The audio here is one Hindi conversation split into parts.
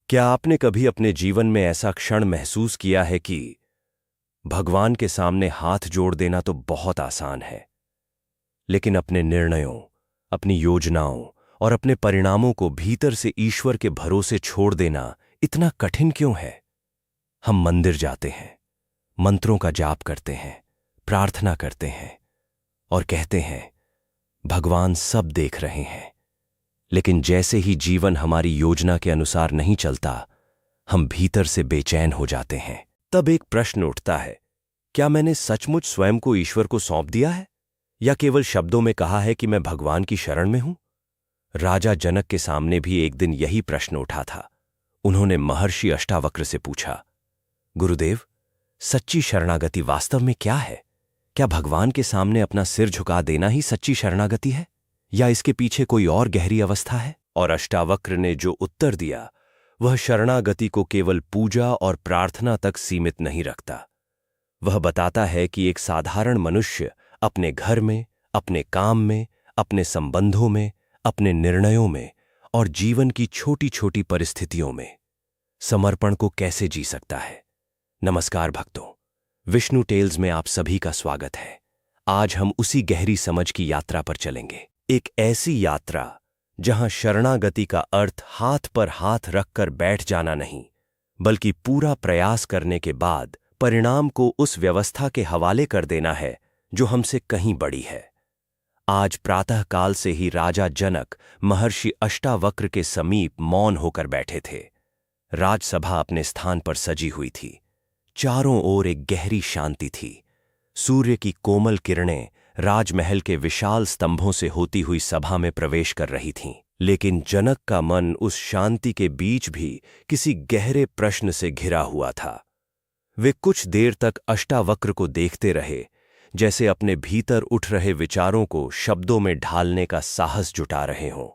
क्या आपने कभी अपने जीवन में ऐसा क्षण महसूस किया है कि भगवान के सामने हाथ जोड़ देना तो बहुत आसान है, लेकिन अपने निर्णयों, अपनी योजनाओं और अपने परिणामों को भीतर से ईश्वर के भरोसे छोड़ देना इतना कठिन क्यों है? हम मंदिर जाते हैं, मंत्रों का जाप करते हैं, प्रार्थना करते हैं और कहते हैं भगवान सब देख रहे हैं। लेकिन जैसे ही जीवन हमारी योजना के अनुसार नहीं चलता, हम भीतर से बेचैन हो जाते हैं। तब एक प्रश्न उठता है, क्या मैंने सचमुच स्वयं को ईश्वर को सौंप दिया है, या केवल शब्दों में कहा है कि मैं भगवान की शरण में हूं? राजा जनक के सामने भी एक दिन यही प्रश्न उठा था। उन्होंने महर्षि अष्टावक्र से पूछा, गुरुदेव, सच्ची शरणागति वास्तव में क्या है? क्या भगवान के सामने अपना सिर झुका देना ही सच्ची शरणागति है, या इसके पीछे कोई और गहरी अवस्था है? और अष्टावक्र ने जो उत्तर दिया, वह शरणागति को केवल पूजा और प्रार्थना तक सीमित नहीं रखता। वह बताता है कि एक साधारण मनुष्य अपने घर में, अपने काम में, अपने संबंधों में, अपने निर्णयों में और जीवन की छोटी छोटी परिस्थितियों में समर्पण को कैसे जी सकता है। नमस्कार भक्तों, विष्णु टेल्स में आप सभी का स्वागत है। आज हम उसी गहरी समझ की यात्रा पर चलेंगे। एक ऐसी यात्रा जहां शरणागति का अर्थ हाथ पर हाथ रखकर बैठ जाना नहीं, बल्कि पूरा प्रयास करने के बाद परिणाम को उस व्यवस्था के हवाले कर देना है जो हमसे कहीं बड़ी है। आज प्रातःकाल से ही राजा जनक महर्षि अष्टावक्र के समीप मौन होकर बैठे थे। राजसभा अपने स्थान पर सजी हुई थी। चारों ओर एक गहरी शांति थी। सूर्य की कोमल किरणें राजमहल के विशाल स्तंभों से होती हुई सभा में प्रवेश कर रही थीं। लेकिन जनक का मन उस शांति के बीच भी किसी गहरे प्रश्न से घिरा हुआ था। वे कुछ देर तक अष्टावक्र को देखते रहे, जैसे अपने भीतर उठ रहे विचारों को शब्दों में ढालने का साहस जुटा रहे हों।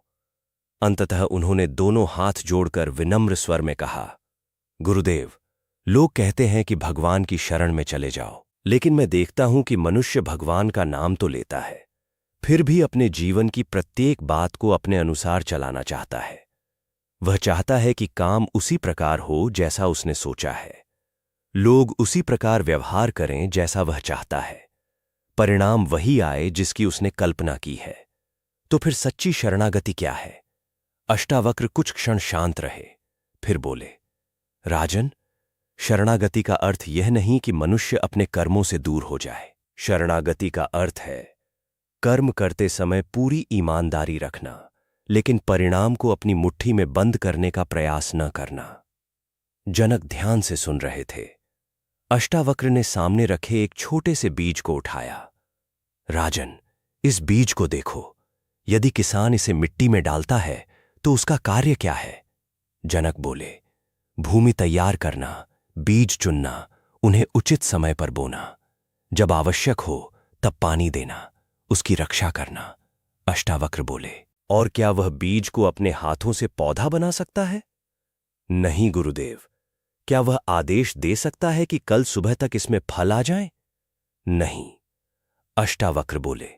अंततः उन्होंने दोनों हाथ जोड़कर विनम्र स्वर में कहा, गुरुदेव, लोग कहते हैं कि भगवान की शरण में चले जाओ, लेकिन मैं देखता हूं कि मनुष्य भगवान का नाम तो लेता है, फिर भी अपने जीवन की प्रत्येक बात को अपने अनुसार चलाना चाहता है। वह चाहता है कि काम उसी प्रकार हो जैसा उसने सोचा है, लोग उसी प्रकार व्यवहार करें जैसा वह चाहता है, परिणाम वही आए जिसकी उसने कल्पना की है। तो फिर सच्ची शरणागति क्या है? अष्टावक्र कुछ क्षण शांत रहे, फिर बोले, राजन, शरणागति का अर्थ यह नहीं कि मनुष्य अपने कर्मों से दूर हो जाए। शरणागति का अर्थ है कर्म करते समय पूरी ईमानदारी रखना, लेकिन परिणाम को अपनी मुट्ठी में बंद करने का प्रयास न करना। जनक ध्यान से सुन रहे थे। अष्टावक्र ने सामने रखे एक छोटे से बीज को उठाया। राजन, इस बीज को देखो। यदि किसान इसे मिट्टी में डालता है तो उसका कार्य क्या है? जनक बोले, भूमि तैयार करना, बीज चुनना, उन्हें उचित समय पर बोना, जब आवश्यक हो तब पानी देना, उसकी रक्षा करना। अष्टावक्र बोले, और क्या वह बीज को अपने हाथों से पौधा बना सकता है? नहीं गुरुदेव। क्या वह आदेश दे सकता है कि कल सुबह तक इसमें फल आ जाए? नहीं। अष्टावक्र बोले,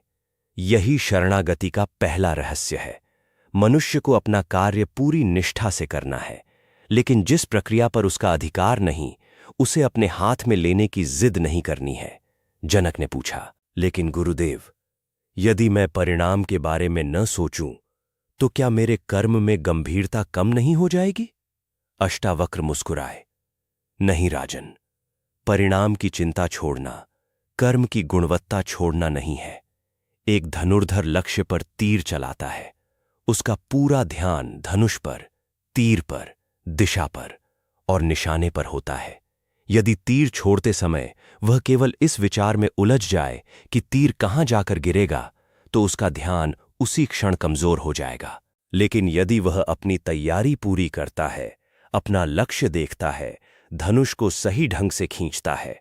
यही शरणागति का पहला रहस्य है। मनुष्य को अपना कार्य पूरी निष्ठा से करना है, लेकिन जिस प्रक्रिया पर उसका अधिकार नहीं, उसे अपने हाथ में लेने की जिद नहीं करनी है। जनक ने पूछा, लेकिन गुरुदेव, यदि मैं परिणाम के बारे में न सोचूं, तो क्या मेरे कर्म में गंभीरता कम नहीं हो जाएगी? अष्टावक्र मुस्कुराए, नहीं राजन, परिणाम की चिंता छोड़ना कर्म की गुणवत्ता छोड़ना नहीं है। एक धनुर्धर लक्ष्य पर तीर चलाता है, उसका पूरा ध्यान धनुष पर, तीर पर, दिशा पर और निशाने पर होता है। यदि तीर छोड़ते समय वह केवल इस विचार में उलझ जाए कि तीर कहां जाकर गिरेगा, तो उसका ध्यान उसी क्षण कमजोर हो जाएगा। लेकिन यदि वह अपनी तैयारी पूरी करता है, अपना लक्ष्य देखता है, धनुष को सही ढंग से खींचता है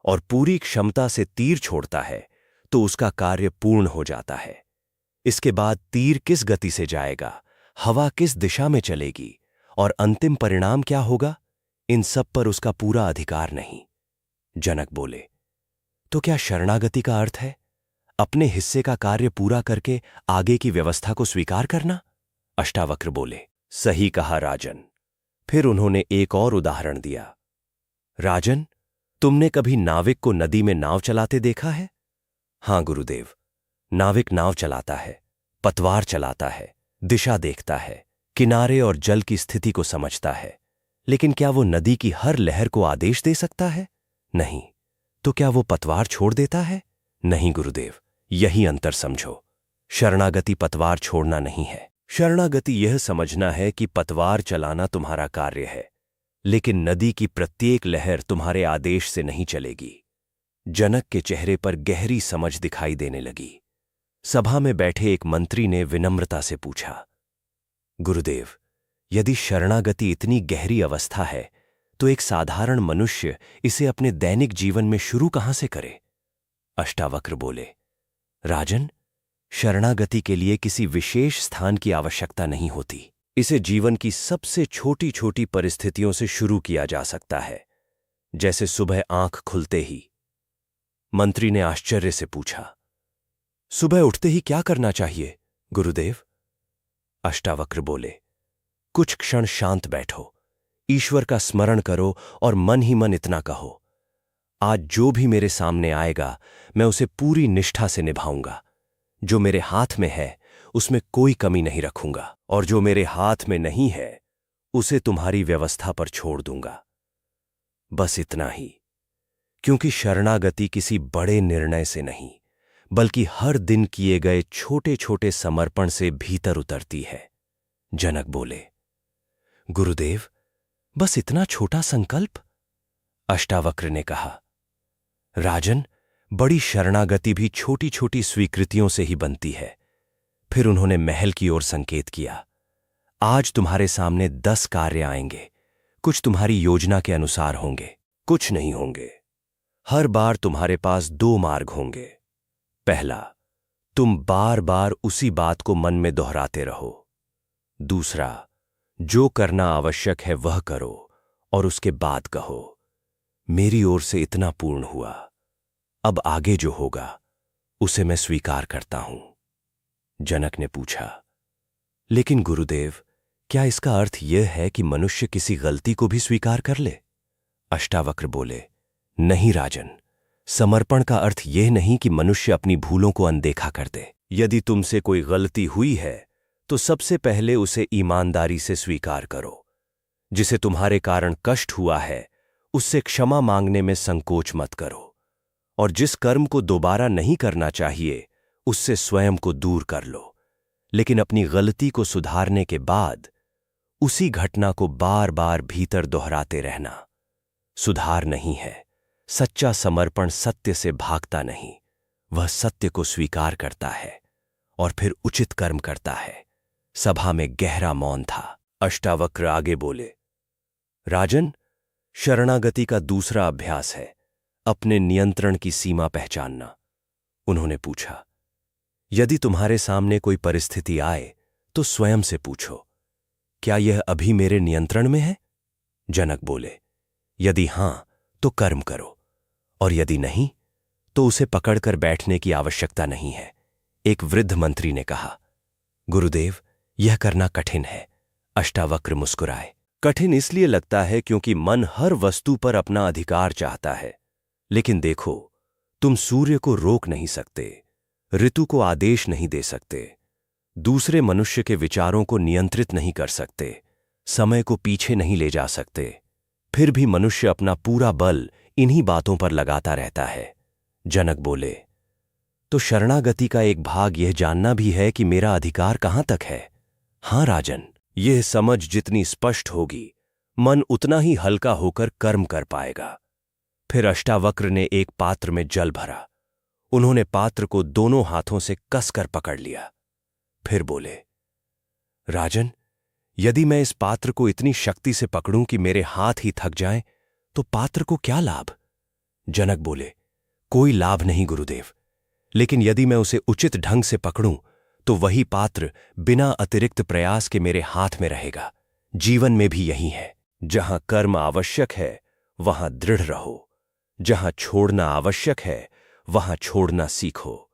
और पूरी क्षमता से तीर छोड़ता है, तो उसका कार्य पूर्ण हो जाता है। इसके बाद तीर किस गति से जाएगा, हवा किस दिशा में चलेगी और अंतिम परिणाम क्या होगा, इन सब पर उसका पूरा अधिकार नहीं। जनक बोले, तो क्या शरणागति का अर्थ है अपने हिस्से का कार्य पूरा करके आगे की व्यवस्था को स्वीकार करना? अष्टावक्र बोले, सही कहा राजन। फिर उन्होंने एक और उदाहरण दिया। राजन, तुमने कभी नाविक को नदी में नाव चलाते देखा है? हां गुरुदेव, नाविक नाव चलाता है, पतवार चलाता है, दिशा देखता है, किनारे और जल की स्थिति को समझता है। लेकिन क्या वो नदी की हर लहर को आदेश दे सकता है? नहीं। तो क्या वो पतवार छोड़ देता है? नहीं गुरुदेव, यही अंतर समझो। शरणागति पतवार छोड़ना नहीं है। शरणागति यह समझना है कि पतवार चलाना तुम्हारा कार्य है, लेकिन नदी की प्रत्येक लहर तुम्हारे आदेश से नहीं चलेगी। जनक के चेहरे पर गहरी समझ दिखाई देने लगी। सभा में बैठे एक मंत्री ने विनम्रता से पूछा, गुरुदेव, यदि शरणागति इतनी गहरी अवस्था है तो एक साधारण मनुष्य इसे अपने दैनिक जीवन में शुरू कहां से करे? अष्टावक्र बोले, राजन, शरणागति के लिए किसी विशेष स्थान की आवश्यकता नहीं होती। इसे जीवन की सबसे छोटी छोटी परिस्थितियों से शुरू किया जा सकता है, जैसे सुबह आंख खुलते ही। मंत्री ने आश्चर्य से पूछा, सुबह उठते ही क्या करना चाहिए गुरुदेव? अष्टावक्र बोले, कुछ क्षण शांत बैठो, ईश्वर का स्मरण करो और मन ही मन इतना कहो, आज जो भी मेरे सामने आएगा मैं उसे पूरी निष्ठा से निभाऊंगा। जो मेरे हाथ में है उसमें कोई कमी नहीं रखूंगा, और जो मेरे हाथ में नहीं है उसे तुम्हारी व्यवस्था पर छोड़ दूंगा। बस इतना ही, क्योंकि शरणागति किसी बड़े निर्णय से नहीं, बल्कि हर दिन किए गए छोटे छोटे समर्पण से भीतर उतरती है। जनक बोले, गुरुदेव, बस इतना छोटा संकल्प? अष्टावक्र ने कहा, राजन, बड़ी शरणागति भी छोटी छोटी स्वीकृतियों से ही बनती है। फिर उन्होंने महल की ओर संकेत किया, आज तुम्हारे सामने 10 कार्य आएंगे। कुछ तुम्हारी योजना के अनुसार होंगे, कुछ नहीं होंगे। हर बार तुम्हारे पास 2 मार्ग होंगे। पहला, तुम बार बार उसी बात को मन में दोहराते रहो। दूसरा, जो करना आवश्यक है वह करो और उसके बाद कहो, मेरी ओर से इतना पूर्ण हुआ, अब आगे जो होगा उसे मैं स्वीकार करता हूं। जनक ने पूछा, लेकिन गुरुदेव, क्या इसका अर्थ यह है कि मनुष्य किसी गलती को भी स्वीकार कर ले? अष्टावक्र बोले, नहीं राजन, समर्पण का अर्थ यह नहीं कि मनुष्य अपनी भूलों को अनदेखा कर दे। यदि तुमसे कोई गलती हुई है तो सबसे पहले उसे ईमानदारी से स्वीकार करो। जिसे तुम्हारे कारण कष्ट हुआ है उससे क्षमा मांगने में संकोच मत करो, और जिस कर्म को दोबारा नहीं करना चाहिए उससे स्वयं को दूर कर लो। लेकिन अपनी गलती को सुधारने के बाद उसी घटना को बार बार भीतर दोहराते रहना सुधार नहीं है। सच्चा समर्पण सत्य से भागता नहीं, वह सत्य को स्वीकार करता है और फिर उचित कर्म करता है। सभा में गहरा मौन था। अष्टावक्र आगे बोले, राजन, शरणागति का दूसरा अभ्यास है अपने नियंत्रण की सीमा पहचानना। उन्होंने पूछा, यदि तुम्हारे सामने कोई परिस्थिति आए तो स्वयं से पूछो, क्या यह अभी मेरे नियंत्रण में है? जनक बोले, यदि हां तो कर्म करो, और यदि नहीं तो उसे पकड़कर बैठने की आवश्यकता नहीं है। एक वृद्ध मंत्री ने कहा, गुरुदेव, यह करना कठिन है। अष्टावक्र मुस्कुराए, कठिन इसलिए लगता है क्योंकि मन हर वस्तु पर अपना अधिकार चाहता है। लेकिन देखो, तुम सूर्य को रोक नहीं सकते, ऋतु को आदेश नहीं दे सकते, दूसरे मनुष्य के विचारों को नियंत्रित नहीं कर सकते, समय को पीछे नहीं ले जा सकते। फिर भी मनुष्य अपना पूरा बल इन्हीं बातों पर लगाता रहता है। जनक बोले, तो शरणागति का एक भाग यह जानना भी है कि मेरा अधिकार कहां तक है। हां राजन, यह समझ जितनी स्पष्ट होगी मन उतना ही हल्का होकर कर्म कर पाएगा। फिर अष्टावक्र ने एक पात्र में जल भरा। उन्होंने पात्र को दोनों हाथों से कसकर पकड़ लिया। फिर बोले, राजन, यदि मैं इस पात्र को इतनी शक्ति से पकड़ूं कि मेरे हाथ ही थक जाएं, तो पात्र को क्या लाभ? जनक बोले, कोई लाभ नहीं गुरुदेव, लेकिन यदि मैं उसे उचित ढंग से पकड़ूं तो वही पात्र बिना अतिरिक्त प्रयास के मेरे हाथ में रहेगा। जीवन में भी यही है, जहां कर्म आवश्यक है वहां दृढ़ रहो, जहां छोड़ना आवश्यक है वहां छोड़ना सीखो।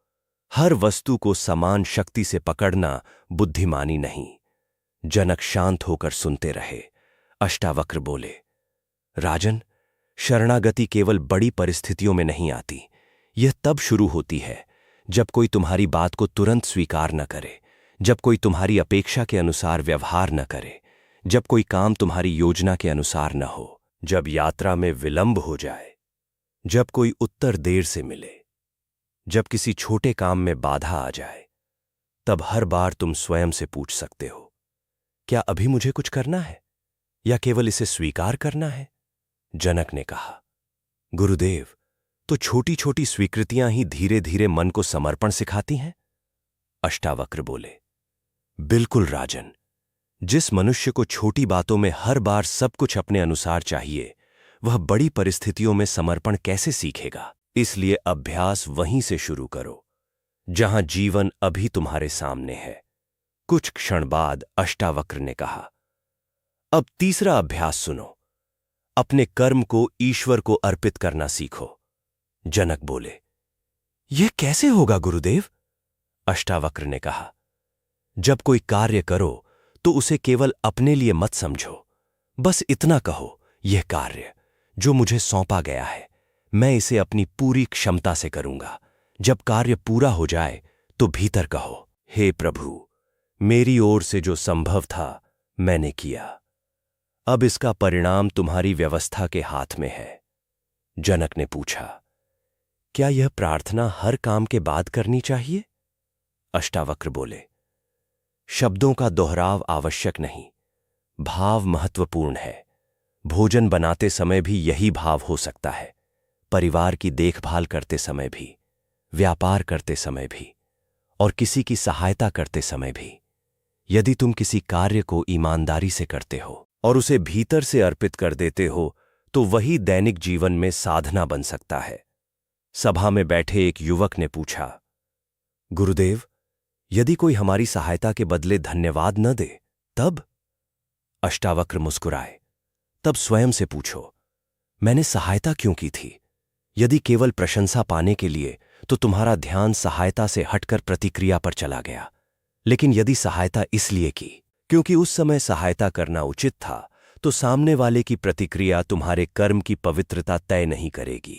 हर वस्तु को समान शक्ति से पकड़ना बुद्धिमानी नहीं। जनक शांत होकर सुनते रहे। अष्टावक्र बोले, राजन, शरणागति केवल बड़ी परिस्थितियों में नहीं आती। यह तब शुरू होती है जब कोई तुम्हारी बात को तुरंत स्वीकार न करे, जब कोई तुम्हारी अपेक्षा के अनुसार व्यवहार न करे, जब कोई काम तुम्हारी योजना के अनुसार न हो, जब यात्रा में विलंब हो जाए, जब कोई उत्तर देर से मिले, जब किसी छोटे काम में बाधा आ जाए। तब हर बार तुम स्वयं से पूछ सकते हो, क्या अभी मुझे कुछ करना है या केवल इसे स्वीकार करना है? जनक ने कहा, गुरुदेव, तो छोटी छोटी स्वीकृतियां ही धीरे धीरे मन को समर्पण सिखाती हैं। अष्टावक्र बोले, बिल्कुल राजन। जिस मनुष्य को छोटी बातों में हर बार सब कुछ अपने अनुसार चाहिए, वह बड़ी परिस्थितियों में समर्पण कैसे सीखेगा? इसलिए अभ्यास वहीं से शुरू करो जहां जीवन अभी तुम्हारे सामने है। कुछ क्षण बाद अष्टावक्र ने कहा, अब तीसरा अभ्यास सुनो। अपने कर्म को ईश्वर को अर्पित करना सीखो। जनक बोले, यह कैसे होगा गुरुदेव? अष्टावक्र ने कहा, जब कोई कार्य करो तो उसे केवल अपने लिए मत समझो। बस इतना कहो, यह कार्य जो मुझे सौंपा गया है, मैं इसे अपनी पूरी क्षमता से करूंगा। जब कार्य पूरा हो जाए तो भीतर कहो, हे प्रभु, मेरी ओर से जो संभव था मैंने किया। अब इसका परिणाम तुम्हारी व्यवस्था के हाथ में है। जनक ने पूछा, क्या यह प्रार्थना हर काम के बाद करनी चाहिए? अष्टावक्र बोले, शब्दों का दोहराव आवश्यक नहीं, भाव महत्वपूर्ण है। भोजन बनाते समय भी यही भाव हो सकता है, परिवार की देखभाल करते समय भी, व्यापार करते समय भी, और किसी की सहायता करते समय भी। यदि तुम किसी कार्य को ईमानदारी से करते हो और उसे भीतर से अर्पित कर देते हो, तो वही दैनिक जीवन में साधना बन सकता है। सभा में बैठे एक युवक ने पूछा, गुरुदेव, यदि कोई हमारी सहायता के बदले धन्यवाद न दे तब? अष्टावक्र मुस्कुराए, तब स्वयं से पूछो, मैंने सहायता क्यों की थी? यदि केवल प्रशंसा पाने के लिए, तो तुम्हारा ध्यान सहायता से हटकर प्रतिक्रिया पर चला गया। लेकिन यदि सहायता इसलिए की क्योंकि उस समय सहायता करना उचित था, तो सामने वाले की प्रतिक्रिया तुम्हारे कर्म की पवित्रता तय नहीं करेगी।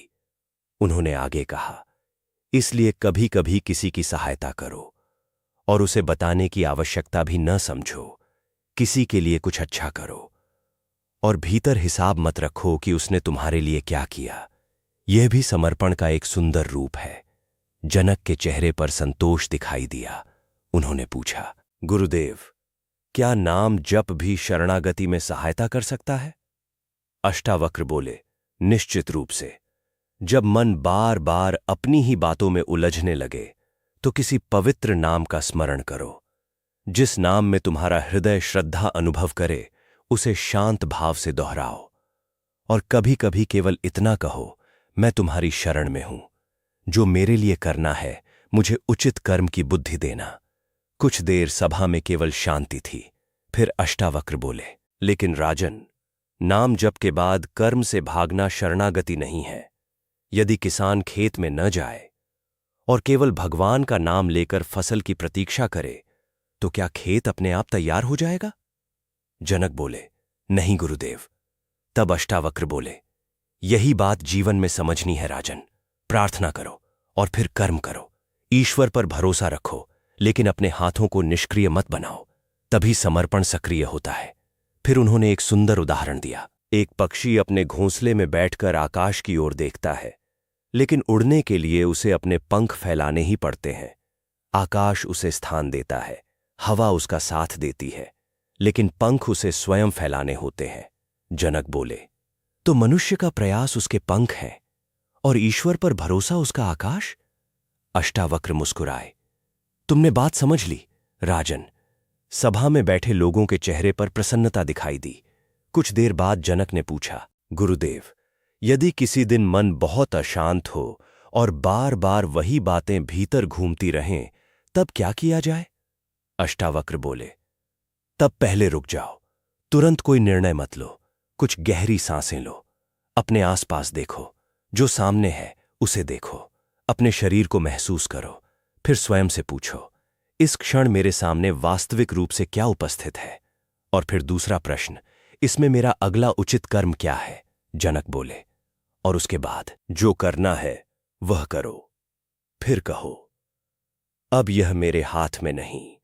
उन्होंने आगे कहा, इसलिए कभी कभी किसी की सहायता करो और उसे बताने की आवश्यकता भी न समझो। किसी के लिए कुछ अच्छा करो और भीतर हिसाब मत रखो कि उसने तुम्हारे लिए क्या किया। यह भी समर्पण का एक सुंदर रूप है। जनक के चेहरे पर संतोष दिखाई दिया। उन्होंने पूछा, गुरुदेव, क्या नाम जप भी शरणागति में सहायता कर सकता है? अष्टावक्र बोले, निश्चित रूप से। जब मन बार बार अपनी ही बातों में उलझने लगे, तो किसी पवित्र नाम का स्मरण करो। जिस नाम में तुम्हारा हृदय श्रद्धा अनुभव करे, उसे शांत भाव से दोहराओ और कभी कभी केवल इतना कहो, मैं तुम्हारी शरण में हूं। जो मेरे लिए करना है, मुझे उचित कर्म की बुद्धि देना। कुछ देर सभा में केवल शांति थी। फिर अष्टावक्र बोले, लेकिन राजन, नाम जप के बाद कर्म से भागना शरणागति नहीं है। यदि किसान खेत में न जाए और केवल भगवान का नाम लेकर फसल की प्रतीक्षा करे, तो क्या खेत अपने आप तैयार हो जाएगा? जनक बोले, नहीं गुरुदेव। तब अष्टावक्र बोले, यही बात जीवन में समझनी है राजन। प्रार्थना करो और फिर कर्म करो। ईश्वर पर भरोसा रखो, लेकिन अपने हाथों को निष्क्रिय मत बनाओ, तभी समर्पण सक्रिय होता है। फिर उन्होंने एक सुंदर उदाहरण दिया। एक पक्षी अपने घोंसले में बैठकर आकाश की ओर देखता है, लेकिन उड़ने के लिए उसे अपने पंख फैलाने ही पड़ते हैं। आकाश उसे स्थान देता है, हवा उसका साथ देती है, लेकिन पंख उसे स्वयं फैलाने होते हैं। जनक बोले, तो मनुष्य का प्रयास उसके पंख है और ईश्वर पर भरोसा उसका आकाश? अष्टावक्र मुस्कुराए, तुमने बात समझ ली राजन। सभा में बैठे लोगों के चेहरे पर प्रसन्नता दिखाई दी। कुछ देर बाद जनक ने पूछा, गुरुदेव, यदि किसी दिन मन बहुत अशांत हो और बार बार वही बातें भीतर घूमती रहें, तब क्या किया जाए? अष्टावक्र बोले, तब पहले रुक जाओ, तुरंत कोई निर्णय मत लो, कुछ गहरी सांसें लो, अपने आसपास देखो, जो सामने है उसे देखो, अपने शरीर को महसूस करो, फिर स्वयं से पूछो, इस क्षण मेरे सामने वास्तविक रूप से क्या उपस्थित है? और फिर दूसरा प्रश्न, इसमें मेरा अगला उचित कर्म क्या है? जनक बोले। और उसके बाद जो करना है वह करो, फिर कहो अब यह मेरे हाथ में नहीं,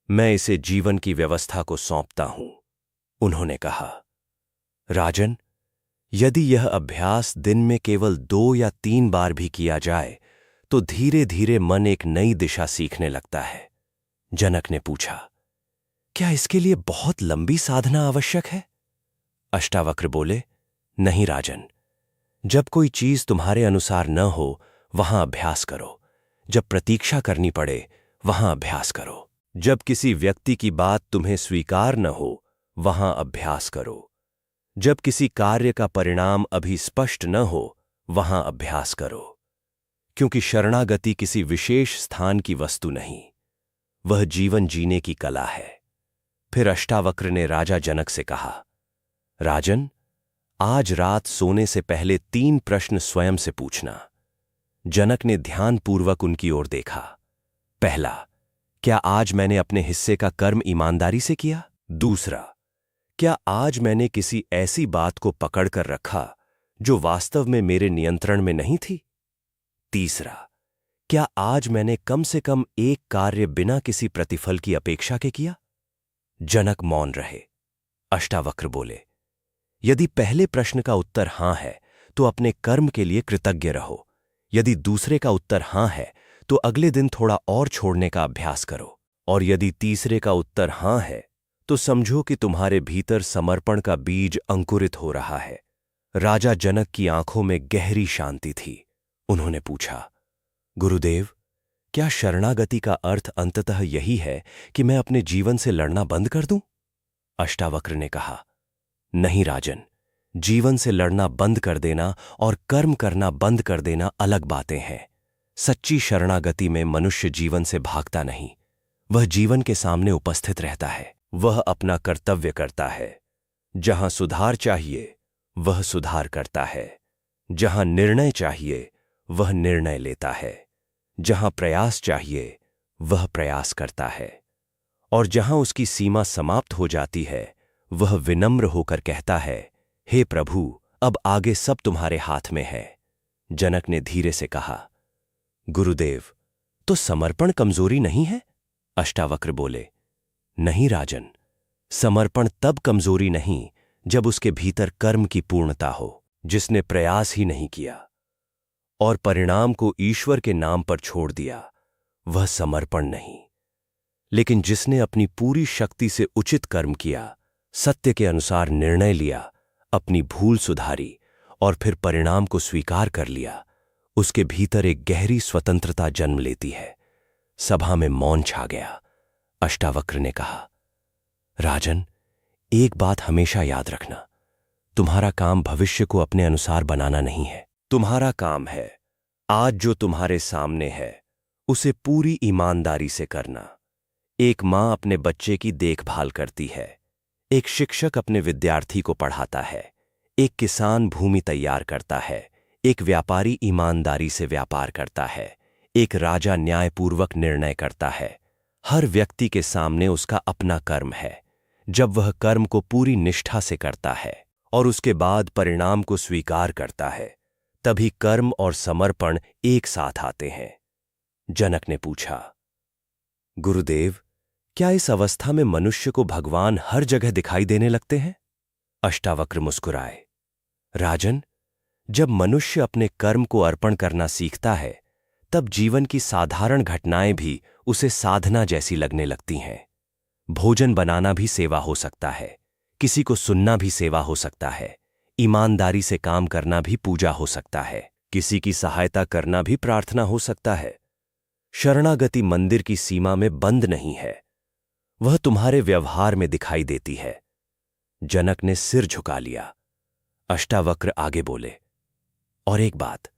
मैं इसे जीवन की व्यवस्था को सौंपता हूं। उन्होंने कहा, राजन, यदि यह अभ्यास दिन में केवल 2 या 3 बार भी किया जाए तो धीरे धीरे मन एक नई दिशा सीखने लगता है। जनक ने पूछा, क्या इसके लिए बहुत लंबी साधना आवश्यक है? अष्टावक्र बोले, नहीं राजन, जब कोई चीज तुम्हारे अनुसार न हो वहां अभ्यास करो, जब प्रतीक्षा करनी पड़े वहां अभ्यास करो, जब किसी व्यक्ति की बात तुम्हें स्वीकार न हो वहां अभ्यास करो, जब किसी कार्य का परिणाम अभी स्पष्ट न हो वहां अभ्यास करो, क्योंकि शरणागति किसी विशेष स्थान की वस्तु नहीं, वह जीवन जीने की कला है। फिर अष्टावक्र ने राजा जनक से कहा, राजन, आज रात सोने से पहले 3 प्रश्न स्वयं से पूछना। जनक ने ध्यानपूर्वक उनकी ओर देखा। पहला, क्या आज मैंने अपने हिस्से का कर्म ईमानदारी से किया? दूसरा, क्या आज मैंने किसी ऐसी बात को पकड़ कर रखा जो वास्तव में मेरे नियंत्रण में नहीं थी? तीसरा, क्या आज मैंने कम से कम एक कार्य बिना किसी प्रतिफल की अपेक्षा के किया? जनक मौन रहे। अष्टावक्र बोले, यदि पहले प्रश्न का उत्तर हां है तो अपने कर्म के लिए कृतज्ञ रहो, यदि दूसरे का उत्तर हां है तो अगले दिन थोड़ा और छोड़ने का अभ्यास करो, और यदि तीसरे का उत्तर हां है तो समझो कि तुम्हारे भीतर समर्पण का बीज अंकुरित हो रहा है। राजा जनक की आंखों में गहरी शांति थी। उन्होंने पूछा, गुरुदेव, क्या शरणागति का अर्थ अंततः यही है कि मैं अपने जीवन से लड़ना बंद कर दूं? अष्टावक्र ने कहा, नहीं राजन, जीवन से लड़ना बंद कर देना और कर्म करना बंद कर देना अलग बातें हैं। सच्ची शरणागति में मनुष्य जीवन से भागता नहीं, वह जीवन के सामने उपस्थित रहता है, वह अपना कर्तव्य करता है। जहां सुधार चाहिए वह सुधार करता है, जहां निर्णय चाहिए वह निर्णय लेता है, जहां प्रयास चाहिए वह प्रयास करता है, और जहां उसकी सीमा समाप्त हो जाती है वह विनम्र होकर कहता है, हे प्रभु, अब आगे सब तुम्हारे हाथ में है। जनक ने धीरे से कहा, गुरुदेव, तो समर्पण कमजोरी नहीं है? अष्टावक्र बोले, नहीं राजन, समर्पण तब कमजोरी नहीं जब उसके भीतर कर्म की पूर्णता हो। जिसने प्रयास ही नहीं किया और परिणाम को ईश्वर के नाम पर छोड़ दिया वह समर्पण नहीं, लेकिन जिसने अपनी पूरी शक्ति से उचित कर्म किया, सत्य के अनुसार निर्णय लिया, अपनी भूल सुधारी और फिर परिणाम को स्वीकार कर लिया, उसके भीतर एक गहरी स्वतंत्रता जन्म लेती है। सभा में मौन छा गया। अष्टावक्र ने कहा, राजन, एक बात हमेशा याद रखना, तुम्हारा काम भविष्य को अपने अनुसार बनाना नहीं है। तुम्हारा काम है आज जो तुम्हारे सामने है उसे पूरी ईमानदारी से करना। एक मां अपने बच्चे की देखभाल करती है, एक शिक्षक अपने विद्यार्थी को पढ़ाता है, एक किसान भूमि तैयार करता है, एक व्यापारी ईमानदारी से व्यापार करता है, एक राजा न्यायपूर्वक निर्णय करता है। हर व्यक्ति के सामने उसका अपना कर्म है। जब वह कर्म को पूरी निष्ठा से करता है और उसके बाद परिणाम को स्वीकार करता है, तभी कर्म और समर्पण एक साथ आते हैं। जनक ने पूछा, गुरुदेव, क्या इस अवस्था में मनुष्य को भगवान हर जगह दिखाई देने लगते हैं? अष्टावक्र मुस्कुराए, राजन, जब मनुष्य अपने कर्म को अर्पण करना सीखता है तब जीवन की साधारण घटनाएं भी उसे साधना जैसी लगने लगती हैं। भोजन बनाना भी सेवा हो सकता है, किसी को सुनना भी सेवा हो सकता है, ईमानदारी से काम करना भी पूजा हो सकता है, किसी की सहायता करना भी प्रार्थना हो सकता है। शरणागति मंदिर की सीमा में बंद नहीं है, वह तुम्हारे व्यवहार में दिखाई देती है। जनक ने सिर झुका लिया। अष्टावक्र आगे बोले, और एक बात,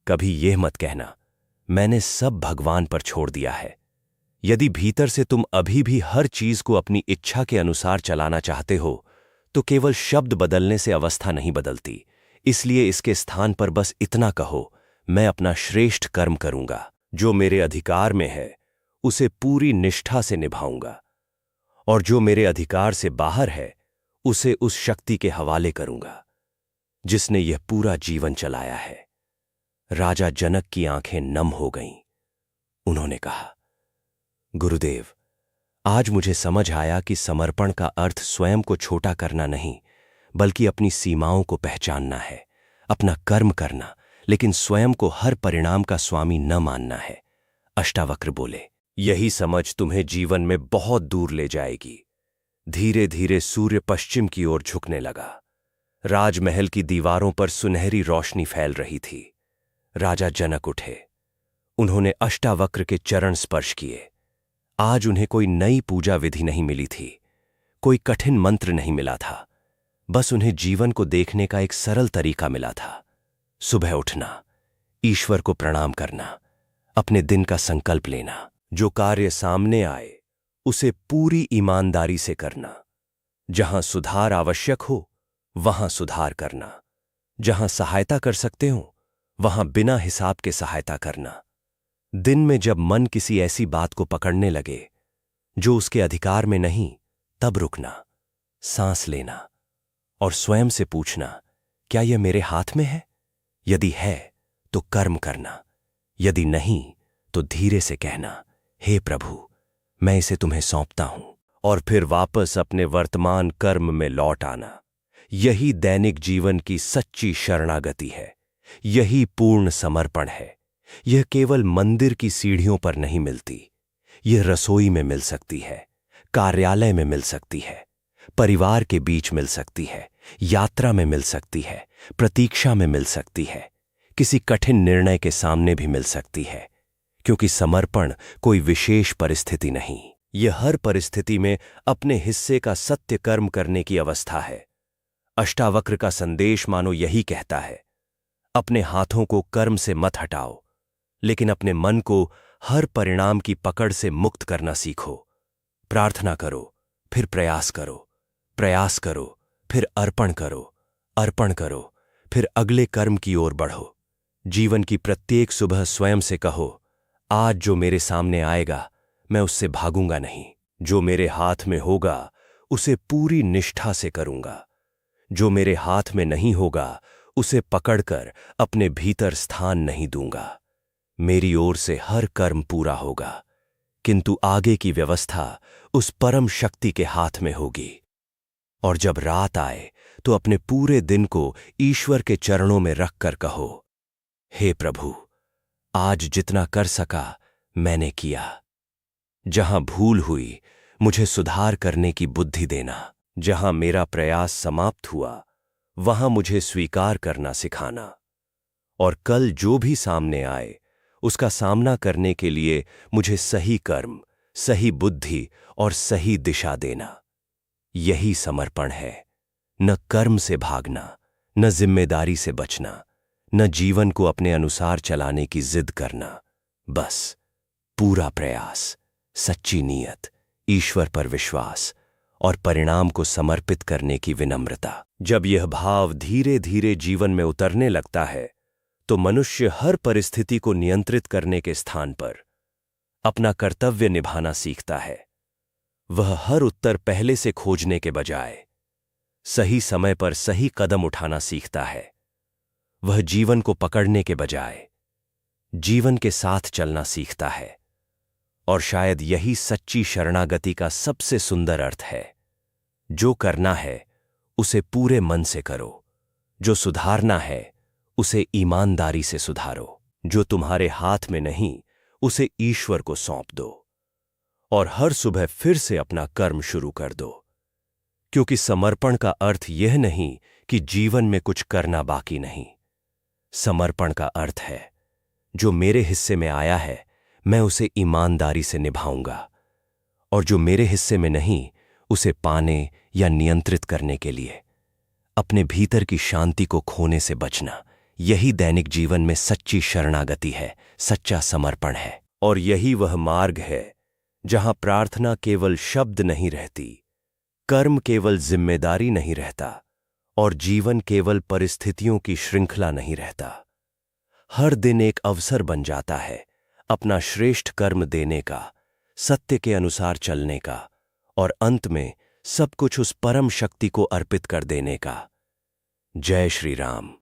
कभी यह मत कहना मैंने सब भगवान पर छोड़ दिया है। यदि भीतर से तुम अभी भी हर चीज को अपनी इच्छा के अनुसार चलाना चाहते हो तो केवल शब्द बदलने से अवस्था नहीं बदलती। इसलिए इसके स्थान पर बस इतना कहो, मैं अपना श्रेष्ठ कर्म करूंगा, जो मेरे अधिकार में है उसे पूरी निष्ठा से निभाऊंगा, और जो मेरे अधिकार से बाहर है उसे उस शक्ति के हवाले करूंगा जिसने यह पूरा जीवन चलाया है। राजा जनक की आंखें नम हो गईं। उन्होंने कहा, गुरुदेव, आज मुझे समझ आया कि समर्पण का अर्थ स्वयं को छोटा करना नहीं, बल्कि अपनी सीमाओं को पहचानना है, अपना कर्म करना, लेकिन स्वयं को हर परिणाम का स्वामी न मानना है। अष्टावक्र बोले, यही समझ तुम्हें जीवन में बहुत दूर ले जाएगी। धीरे धीरे सूर्य पश्चिम की ओर झुकने लगा। राजमहल की दीवारों पर सुनहरी रोशनी फैल रही थी। राजा जनक उठे। उन्होंने अष्टावक्र के चरण स्पर्श किए। आज उन्हें कोई नई पूजा विधि नहीं मिली थी, कोई कठिन मंत्र नहीं मिला था, बस उन्हें जीवन को देखने का एक सरल तरीका मिला था। सुबह उठना, ईश्वर को प्रणाम करना, अपने दिन का संकल्प लेना, जो कार्य सामने आए उसे पूरी ईमानदारी से करना, जहां सुधार आवश्यक हो वहां सुधार करना, जहां सहायता कर सकते हो वहां बिना हिसाब के सहायता करना। दिन में जब मन किसी ऐसी बात को पकड़ने लगे जो उसके अधिकार में नहीं, तब रुकना, सांस लेना और स्वयं से पूछना, क्या यह मेरे हाथ में है? यदि है तो कर्म करना, यदि नहीं तो धीरे से कहना, हे प्रभु, मैं इसे तुम्हें सौंपता हूं, और फिर वापस अपने वर्तमान कर्म में लौट आना। यही दैनिक जीवन की सच्ची शरणागति है, यही पूर्ण समर्पण है। यह केवल मंदिर की सीढ़ियों पर नहीं मिलती, यह रसोई में मिल सकती है, कार्यालय में मिल सकती है, परिवार के बीच मिल सकती है, यात्रा में मिल सकती है, प्रतीक्षा में मिल सकती है, किसी कठिन निर्णय के सामने भी मिल सकती है। क्योंकि समर्पण कोई विशेष परिस्थिति नहीं, यह हर परिस्थिति में अपने हिस्से का सत्य कर्म करने की अवस्था है। अष्टावक्र का संदेश मानो यही कहता है, अपने हाथों को कर्म से मत हटाओ, लेकिन अपने मन को हर परिणाम की पकड़ से मुक्त करना सीखो। प्रार्थना करो, फिर प्रयास करो, प्रयास करो, फिर अर्पण करो, अर्पण करो, फिर अगले कर्म की ओर बढ़ो। जीवन की प्रत्येक सुबह स्वयं से कहो, आज जो मेरे सामने आएगा मैं उससे भागूंगा नहीं, जो मेरे हाथ में होगा उसे पूरी निष्ठा से करूंगा, जो मेरे हाथ में नहीं होगा उसे पकड़कर अपने भीतर स्थान नहीं दूंगा। मेरी ओर से हर कर्म पूरा होगा, किंतु आगे की व्यवस्था उस परम शक्ति के हाथ में होगी। और जब रात आए तो अपने पूरे दिन को ईश्वर के चरणों में रखकर कहो, हे प्रभु, आज जितना कर सका मैंने किया। जहां भूल हुई मुझे सुधार करने की बुद्धि देना, जहां मेरा प्रयास समाप्त हुआ वहां मुझे स्वीकार करना सिखाना, और कल जो भी सामने आए उसका सामना करने के लिए मुझे सही कर्म, सही बुद्धि और सही दिशा देना। यही समर्पण है, न कर्म से भागना, न जिम्मेदारी से बचना, न जीवन को अपने अनुसार चलाने की जिद करना, बस पूरा प्रयास, सच्ची नीयत, ईश्वर पर विश्वास और परिणाम को समर्पित करने की विनम्रता। जब यह भाव धीरे धीरे जीवन में उतरने लगता है तो मनुष्य हर परिस्थिति को नियंत्रित करने के स्थान पर अपना कर्तव्य निभाना सीखता है। वह हर उत्तर पहले से खोजने के बजाय सही समय पर सही कदम उठाना सीखता है। वह जीवन को पकड़ने के बजाय जीवन के साथ चलना सीखता है। और शायद यही सच्ची शरणागति का सबसे सुंदर अर्थ है। जो करना है उसे पूरे मन से करो, जो सुधारना है उसे ईमानदारी से सुधारो, जो तुम्हारे हाथ में नहीं उसे ईश्वर को सौंप दो, और हर सुबह फिर से अपना कर्म शुरू कर दो। क्योंकि समर्पण का अर्थ यह नहीं कि जीवन में कुछ करना बाकी नहीं। समर्पण का अर्थ है, जो मेरे हिस्से में आया है मैं उसे ईमानदारी से निभाऊंगा, और जो मेरे हिस्से में नहीं उसे पाने या नियंत्रित करने के लिए अपने भीतर की शांति को खोने से बचना। यही दैनिक जीवन में सच्ची शरणागति है, सच्चा समर्पण है। और यही वह मार्ग है जहां प्रार्थना केवल शब्द नहीं रहती, कर्म केवल जिम्मेदारी नहीं रहता, और जीवन केवल परिस्थितियों की श्रृंखला नहीं रहता। हर दिन एक अवसर बन जाता है अपना श्रेष्ठ कर्म देने का, सत्य के अनुसार चलने का, और अंत में सब कुछ उस परम शक्ति को अर्पित कर देने का। जय श्री राम।